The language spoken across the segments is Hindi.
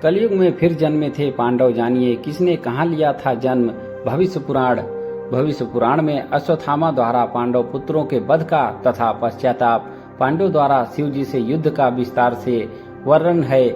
कलयुग में फिर जन्मे थे पांडव, जानिए किसने कहाँ लिया था जन्म। भविष्य पुराण में अश्वत्थामा द्वारा पांडव पुत्रों के वध का तथा पश्चाताप पांडव द्वारा शिव जी से युद्ध का विस्तार से वर्णन है।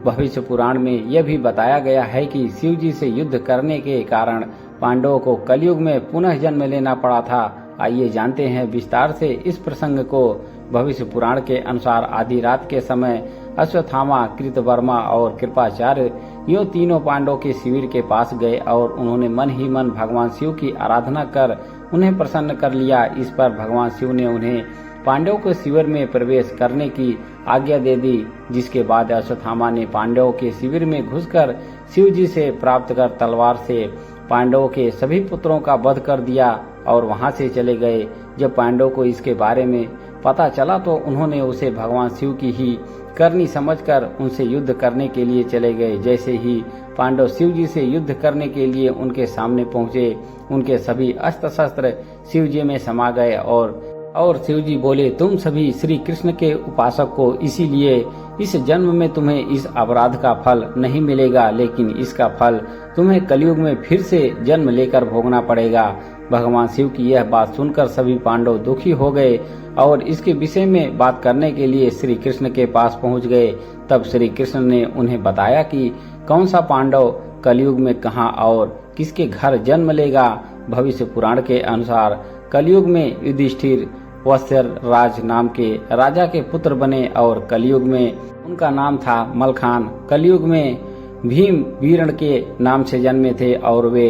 भविष्य पुराण में यह भी बताया गया है कि शिव जी से युद्ध करने के कारण पांडवों को कलयुग में पुनः जन्म लेना पड़ा था। आइए जानते हैं विस्तार से इस प्रसंग को। भविष्य पुराण के अनुसार आधी रात के समय अश्वत्थामा, कृतवर्मा और कृपाचार्य यूं तीनों पांडवों के शिविर के पास गए और उन्होंने मन ही मन भगवान शिव की आराधना कर उन्हें प्रसन्न कर लिया। इस पर भगवान शिव ने उन्हें पांडवों के शिविर में प्रवेश करने की आज्ञा दे दी, जिसके बाद अश्वत्थामा ने पांडवों के शिविर में घुसकर शिव जी से प्राप्त कर तलवार से पांडवों के सभी पुत्रों का वध कर दिया और वहां से चले गए। जब पांडवों को इसके बारे में पता चला तो उन्होंने उसे भगवान शिव की ही करनी समझकर उनसे युद्ध करने के लिए चले गए। जैसे ही पांडव शिव जी से युद्ध करने के लिए उनके सामने पहुंचे, उनके सभी अस्त्र शस्त्र शिव जी में समा गए और शिव जी बोले, तुम सभी श्री कृष्ण के उपासक को, इसीलिए इस जन्म में तुम्हें इस अपराध का फल नहीं मिलेगा, लेकिन इसका फल तुम्हें कलयुग में फिर से जन्म लेकर भोगना पड़ेगा। भगवान शिव की यह बात सुनकर सभी पांडव दुखी हो गए और इसके विषय में बात करने के लिए श्री कृष्ण के पास पहुंच गए। तब श्री कृष्ण ने उन्हें बताया कि कौन सा पांडव कलयुग में कहां और किसके घर जन्म लेगा। भविष्य पुराण के अनुसार कलयुग में युधिष्ठिर वत्स्य राज नाम के राजा के पुत्र बने और कलयुग में उनका नाम था मलखान। कलयुग में भीम वीरण के नाम से जन्मे थे और वे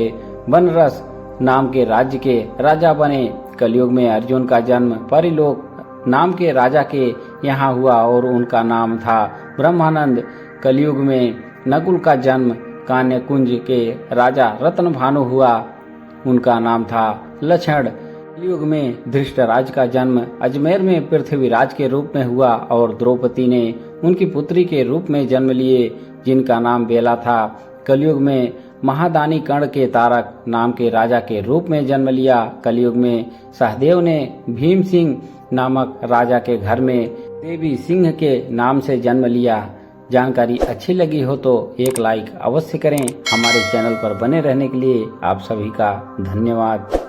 वनरस नाम के राज्य के राजा बने। कलयुग में अर्जुन का जन्म परिलोक नाम के राजा के यहाँ हुआ और उनका नाम था ब्रह्मानंद। कलयुग में नकुल का जन्म कान्यकुंज के राजा रत्नभानु हुआ, उनका नाम था लक्षण। कलयुग में धृष्टराज का जन्म अजमेर में पृथ्वीराज के रूप में हुआ और द्रौपदी ने उनकी पुत्री के रूप में जन्म लिए, जिनका नाम बेला था। कलयुग में महादानी कर्ण के तारक नाम के राजा के रूप में जन्म लिया। कलयुग में सहदेव ने भीम सिंह नामक राजा के घर में देवी सिंह के नाम से जन्म लिया। जानकारी अच्छी लगी हो तो एक लाइक अवश्य करें। हमारे चैनल पर बने रहने के लिए आप सभी का धन्यवाद।